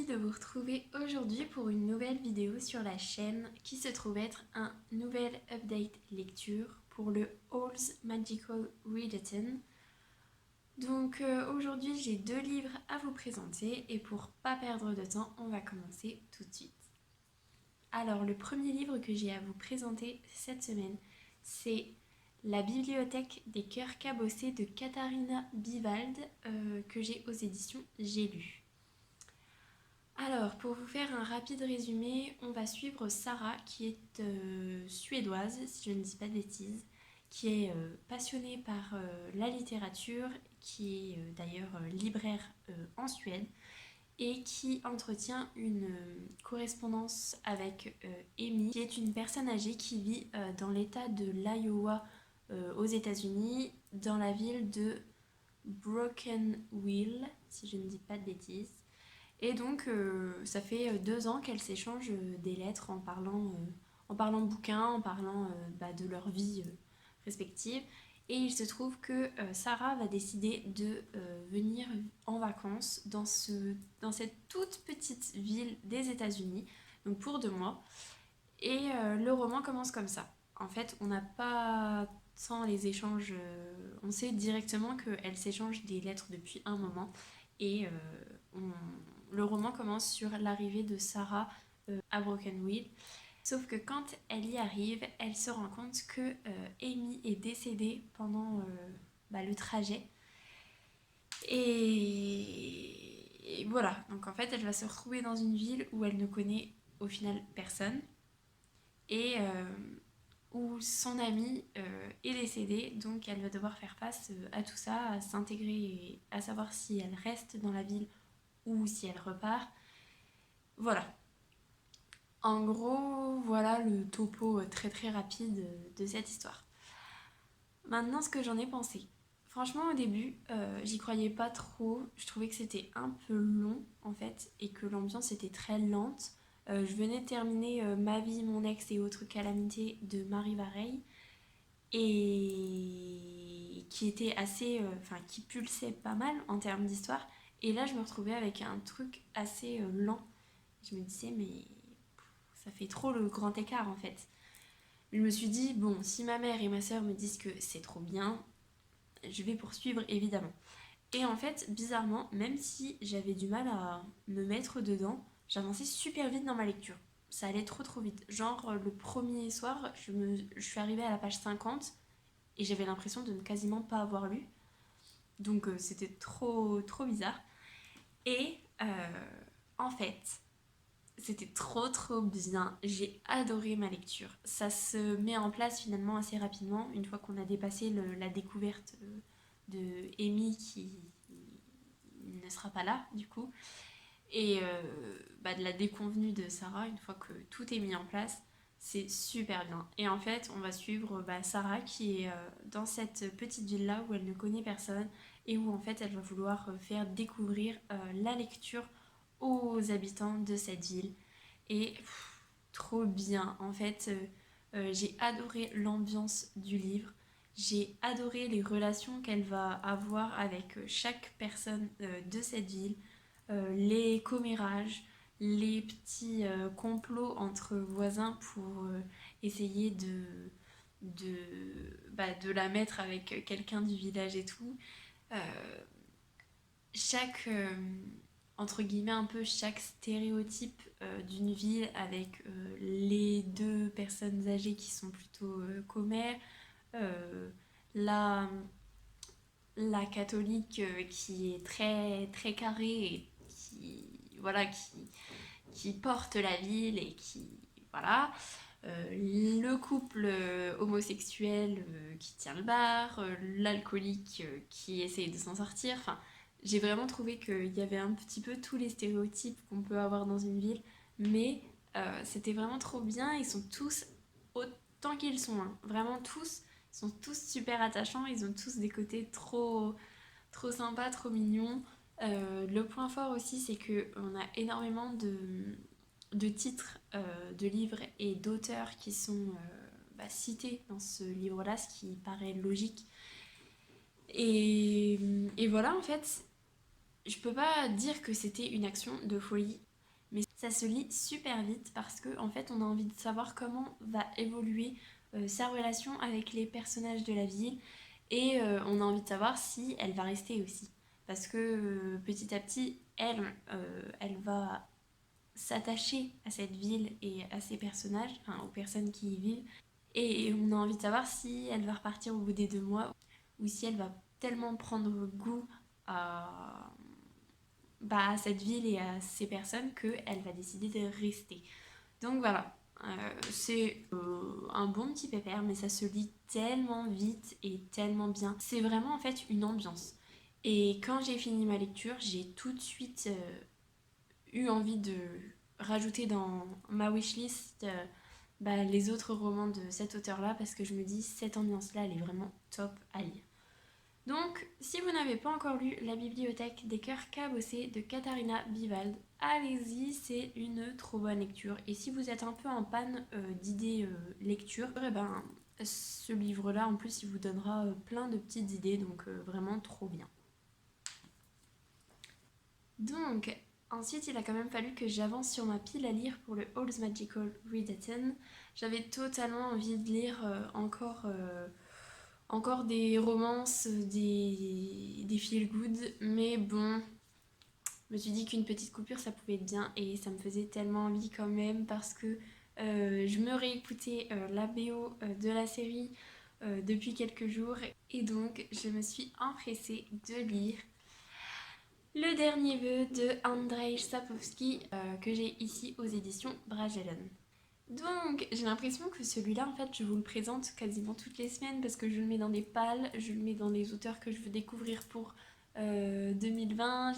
ravie de vous retrouver aujourd'hui pour une nouvelle vidéo sur la chaîne qui se trouve être un nouvel update lecture pour le All's Magical Readathon. Donc aujourd'hui j'ai deux livres à vous présenter et pour pas perdre de temps, on va commencer tout de suite. Alors le premier livre que j'ai à vous présenter cette semaine, c'est La bibliothèque des cœurs cabossés de Katharina Bivald que j'ai aux éditions J'ai lu. Alors, pour vous faire un rapide résumé, on va suivre Sarah, qui est suédoise, si je ne dis pas de bêtises, qui est passionnée par la littérature, qui est d'ailleurs libraire en Suède, et qui entretient une correspondance avec Amy, qui est une personne âgée qui vit dans l'état de l'Iowa aux États-Unis, dans la ville de Broken Wheel, si je ne dis pas de bêtises. Et donc, ça fait 2 ans qu'elles s'échangent des lettres en parlant de bouquins, en parlant de leur vie respective. Et il se trouve que Sarah va décider de venir en vacances dans cette toute petite ville des États-Unis, donc pour 2 mois. Et le roman commence comme ça. En fait, on n'a pas tant les échanges, on sait directement qu'elles s'échangent des lettres depuis un moment. Et le roman commence sur l'arrivée de Sarah à Broken Wheel. Sauf que quand elle y arrive, elle se rend compte que Amy est décédée pendant le trajet. Et voilà, donc en fait elle va se retrouver dans une ville où elle ne connaît au final personne. Et où son amie est décédée, donc elle va devoir faire face à tout ça, à s'intégrer et à savoir si elle reste dans la ville ou si elle repart. Voilà. En gros, voilà le topo très très rapide de cette histoire. Maintenant, ce que j'en ai pensé. Franchement, au début, j'y croyais pas trop. Je trouvais que c'était un peu long, en fait, et que l'ambiance était très lente. Je venais de terminer Ma vie, mon ex et autres calamités de Marie Vareille, et qui était assez... qui pulsait pas mal en termes d'histoire. Et là, je me retrouvais avec un truc assez lent. Je me disais, mais ça fait trop le grand écart, en fait. Je me suis dit, bon, si ma mère et ma soeur me disent que c'est trop bien, je vais poursuivre évidemment. Et en fait, bizarrement, même si j'avais du mal à me mettre dedans, j'avançais super vite dans ma lecture. Ça allait trop trop vite. Genre, le premier soir, je suis arrivée à la page 50 et j'avais l'impression de ne quasiment pas avoir lu. Donc, c'était trop trop bizarre. Et en fait, c'était trop trop bien, j'ai adoré ma lecture. Ça se met en place finalement assez rapidement, une fois qu'on a dépassé la découverte de Amy qui ne sera pas là du coup, et de la déconvenue de Sarah, une fois que tout est mis en place, c'est super bien. Et en fait, on va suivre Sarah qui est dans cette petite ville-là où elle ne connaît personne et où en fait elle va vouloir faire découvrir la lecture aux habitants de cette ville. Et trop bien. En fait, j'ai adoré l'ambiance du livre. J'ai adoré les relations qu'elle va avoir avec chaque personne de cette ville, les commérages, les petits complots entre voisins pour essayer de la mettre avec quelqu'un du village et tout. Euh, chaque, entre guillemets, un peu chaque stéréotype d'une ville avec les deux personnes âgées qui sont plutôt commères, euh, la, la catholique qui est très, très carrée et qui porte la ville et qui, voilà, le couple homosexuel qui tient le bar, l'alcoolique qui essaye de s'en sortir. Enfin, j'ai vraiment trouvé qu'il y avait un petit peu tous les stéréotypes qu'on peut avoir dans une ville, mais c'était vraiment trop bien. Ils sont tous autant qu'ils sont, hein. Vraiment tous. Ils sont tous super attachants. Ils ont tous des côtés trop, trop sympas, trop mignons. Le point fort aussi, c'est qu'on a énormément de titres de livres et d'auteurs qui sont cités dans ce livre-là, ce qui paraît logique. Et voilà, en fait, je peux pas dire que c'était une action de folie. ça se lit super vite parce que en fait on a envie de savoir comment va évoluer sa relation avec les personnages de la ville et on a envie de savoir si elle va rester aussi. Parce que petit à petit, elle va s'attacher à cette ville et à ses personnages, enfin aux personnes qui y vivent. Et on a envie de savoir si elle va repartir au bout des 2 mois ou si elle va tellement prendre goût à, à cette ville et à ces personnes qu'elle va décider de rester. Donc voilà, c'est un bon petit pépère, mais ça se lit tellement vite et tellement bien. C'est vraiment en fait une ambiance. Et quand j'ai fini ma lecture, j'ai tout de suite eu envie de rajouter dans ma wishlist les autres romans de cet auteur-là parce que je me dis cette ambiance-là, elle est vraiment top à lire. Donc, si vous n'avez pas encore lu La bibliothèque des cœurs cabossés de Katharina Bivald, allez-y, c'est une trop bonne lecture. Et si vous êtes un peu en panne d'idées lecture, ce livre-là, en plus, il vous donnera plein de petites idées, donc vraiment trop bien. Donc, ensuite, il a quand même fallu que j'avance sur ma pile à lire pour le All's Magical Readathon. J'avais totalement envie de lire encore des romances, des feel good, mais bon, je me suis dit qu'une petite coupure ça pouvait être bien et ça me faisait tellement envie quand même parce que je me réécoutais la BO de la série depuis quelques jours et donc je me suis empressée de lire le dernier vœu de Andrzej Sapkowski que j'ai ici aux éditions Bragelonne. Donc, j'ai l'impression que celui-là, en fait, je vous le présente quasiment toutes les semaines parce que je le mets dans des pales, je le mets dans les auteurs que je veux découvrir pour 2020,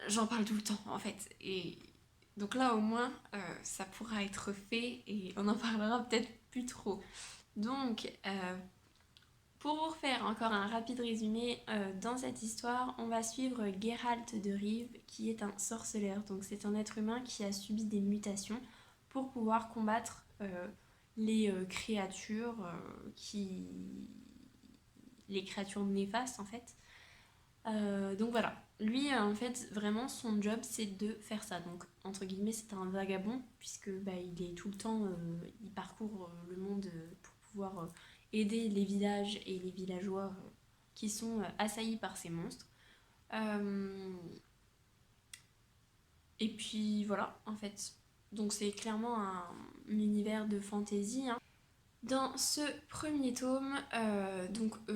j'en parle tout le temps, en fait. Et donc là, au moins, ça pourra être fait et on en parlera peut-être plus trop. Donc, pour vous refaire encore un rapide résumé, dans cette histoire, on va suivre Geralt de Rive, qui est un sorceleur. Donc c'est un être humain qui a subi des mutations pour pouvoir combattre les créatures les créatures néfastes en fait. Donc voilà, lui en fait vraiment son job c'est de faire ça. Donc entre guillemets c'est un vagabond puisque il est tout le temps, il parcourt le monde pour pouvoir aider les villages et les villageois qui sont assaillis par ces monstres. Et puis voilà en fait. Donc c'est clairement un univers de fantasy, hein. Dans ce premier tome,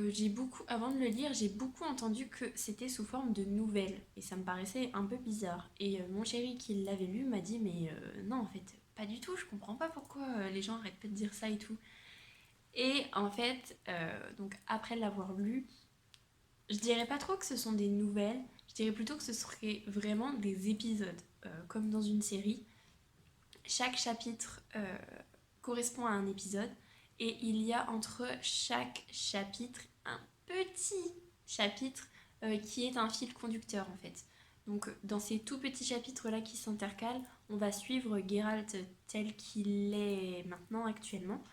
j'ai beaucoup, avant de le lire, j'ai beaucoup entendu que c'était sous forme de nouvelles et ça me paraissait un peu bizarre. Et mon chéri qui l'avait lu m'a dit mais non en fait pas du tout, je comprends pas pourquoi les gens arrêtent pas de dire ça et tout. Et en fait, donc après l'avoir lu, je dirais pas trop que ce sont des nouvelles, je dirais plutôt que ce serait vraiment des épisodes, comme dans une série. Chaque chapitre correspond à un épisode et il y a entre chaque chapitre un petit chapitre qui est un fil conducteur en fait. Donc dans ces tout petits chapitres là qui s'intercalent, on va suivre Geralt tel qu'il est maintenant actuellement.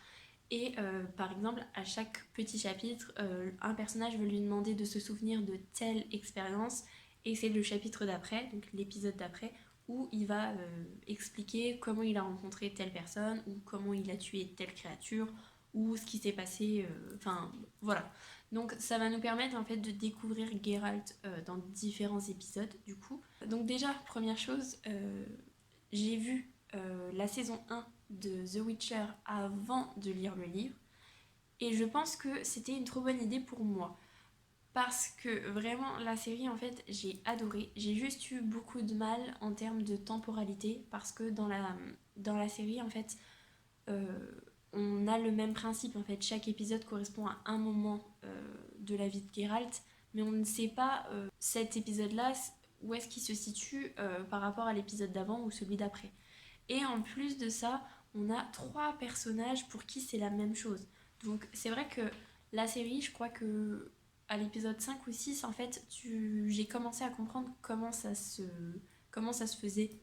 Et par exemple, à chaque petit chapitre, un personnage veut lui demander de se souvenir de telle expérience, et c'est le chapitre d'après, donc l'épisode d'après, où il va expliquer comment il a rencontré telle personne, ou comment il a tué telle créature, ou ce qui s'est passé, enfin voilà. Donc ça va nous permettre en fait de découvrir Geralt dans différents épisodes du coup. Donc déjà, première chose, j'ai vu la saison 1 de The Witcher avant de lire le livre et je pense que c'était une trop bonne idée pour moi parce que vraiment la série en fait j'ai adoré. J'ai juste eu beaucoup de mal en termes de temporalité parce que dans la série en fait euh, on a le même principe en fait, chaque épisode correspond à un moment de la vie de Geralt mais on ne sait pas cet épisode là où est-ce qu'il se situe par rapport à l'épisode d'avant ou celui d'après. Et en plus de ça, on a 3 personnages pour qui c'est la même chose. Donc c'est vrai que la série, je crois que à l'épisode 5 ou 6, en fait, j'ai commencé à comprendre comment ça se faisait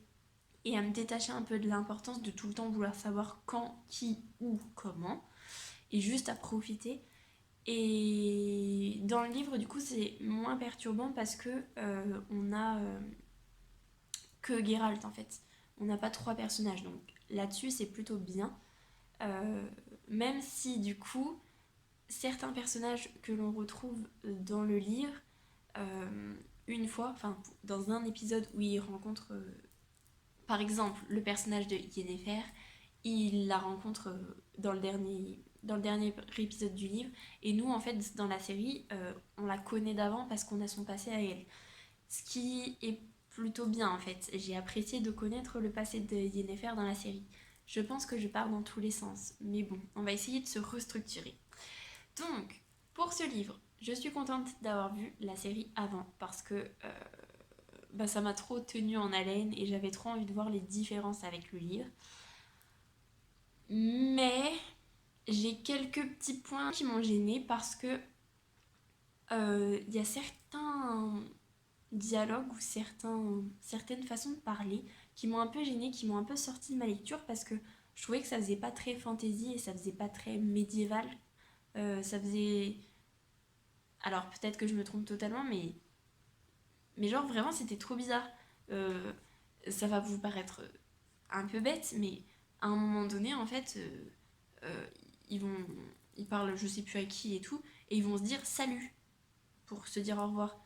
et à me détacher un peu de l'importance de tout le temps vouloir savoir quand, qui, où, comment, et juste à profiter. Et dans le livre, du coup, c'est moins perturbant parce que on a que Geralt en fait. On n'a pas 3 personnages, donc là-dessus c'est plutôt bien. Même si du coup, certains personnages que l'on retrouve dans le livre, une fois, enfin dans un épisode où il rencontre par exemple le personnage de Yennefer, il la rencontre dans le dernier épisode du livre, et nous en fait dans la série, on la connaît d'avant parce qu'on a son passé à elle. Ce qui est plutôt bien en fait. J'ai apprécié de connaître le passé de Yennefer dans la série. Je pense que je pars dans tous les sens, mais bon, on va essayer de se restructurer. Donc, pour ce livre, je suis contente d'avoir vu la série avant parce que ça m'a trop tenue en haleine et j'avais trop envie de voir les différences avec le livre. Mais j'ai quelques petits points qui m'ont gênée parce que y a certains dialogues ou certaines façons de parler qui m'ont un peu gênée, qui m'ont un peu sorti de ma lecture parce que je trouvais que ça faisait pas très fantasy et ça faisait pas très médiéval. Ça faisait... Alors peut-être que je me trompe totalement, mais genre vraiment c'était trop bizarre. Euh, Ça va vous paraître un peu bête, mais à un moment donné, en fait, euh, ils vont, ils parlent, je sais plus à qui et tout, et ils vont se dire salut pour se dire au revoir.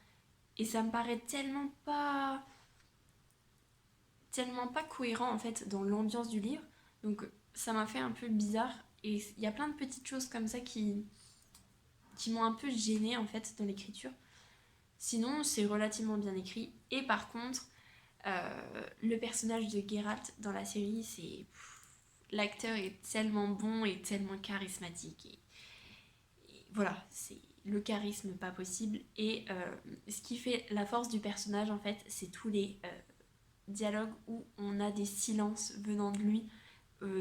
Et ça me paraît tellement pas cohérent en fait dans l'ambiance du livre. Donc ça m'a fait un peu bizarre. Et il y a plein de petites choses comme ça qui m'ont un peu gênée en fait dans l'écriture. Sinon, c'est relativement bien écrit. Et par contre, le personnage de Geralt dans la série, c'est... L'acteur est tellement bon et tellement charismatique. Et voilà, c'est le charisme pas possible. Et ce qui fait la force du personnage, en fait, c'est tous les dialogues où on a des silences venant de lui.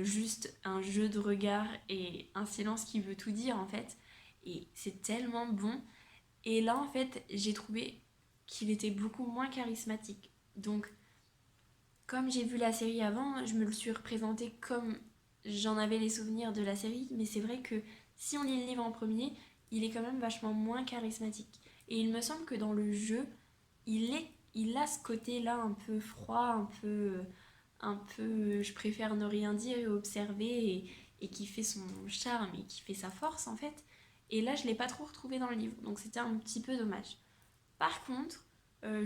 Juste un jeu de regard et un silence qui veut tout dire, en fait. Et c'est tellement bon. Et là, en fait, j'ai trouvé qu'il était beaucoup moins charismatique. Donc, comme j'ai vu la série avant, je me le suis représenté comme j'en avais les souvenirs de la série, mais c'est vrai que si on lit le livre en premier, il est quand même vachement moins charismatique. Et il me semble que dans le jeu, il a ce côté-là un peu froid, je préfère ne rien dire et observer, et qui fait son charme et qui fait sa force en fait. Et là, je l'ai pas trop retrouvé dans le livre, donc c'était un petit peu dommage. Par contre,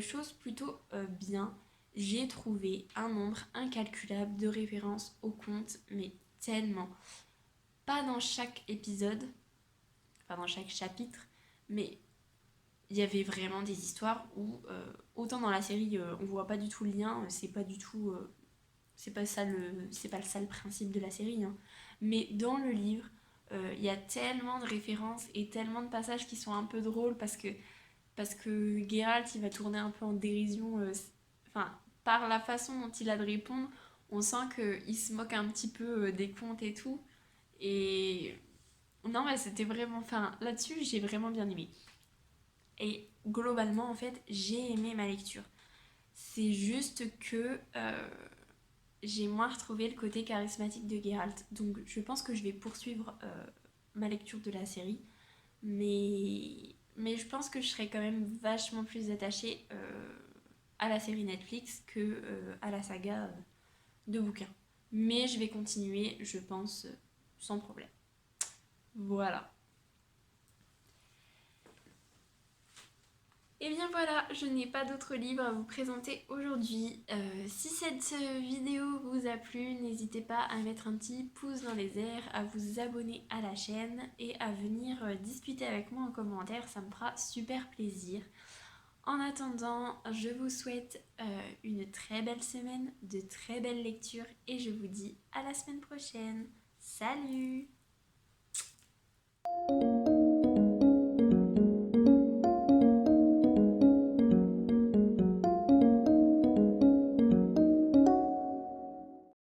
chose plutôt bien, j'ai trouvé un nombre incalculable de références au conte, mais tellement. Pas dans chaque épisode, pas dans chaque chapitre, mais il y avait vraiment des histoires où, autant dans la série, on voit pas du tout le lien, c'est pas du tout. C'est pas ça le principe de la série, hein. Mais dans le livre, il y a tellement de références et tellement de passages qui sont un peu drôles parce que Geralt il va tourner un peu en dérision, enfin par la façon dont il a de répondre, on sent qu'il se moque un petit peu des contes et tout. Et non, mais c'était vraiment, enfin là-dessus j'ai vraiment bien aimé. Et globalement en fait j'ai aimé ma lecture. C'est juste que j'ai moins retrouvé le côté charismatique de Geralt. Donc je pense que je vais poursuivre ma lecture de la série. Mais je pense que je serais quand même vachement plus attachée à la série Netflix que à la saga de bouquins. Mais je vais continuer, je pense, sans problème. Voilà. Et bien voilà, je n'ai pas d'autres livres à vous présenter aujourd'hui. Si cette vidéo vous a plu, n'hésitez pas à mettre un petit pouce dans les airs, à vous abonner à la chaîne et à venir discuter avec moi en commentaire, ça me fera super plaisir. En attendant, je vous souhaite une très belle semaine, de très belles lectures et je vous dis à la semaine prochaine. Salut!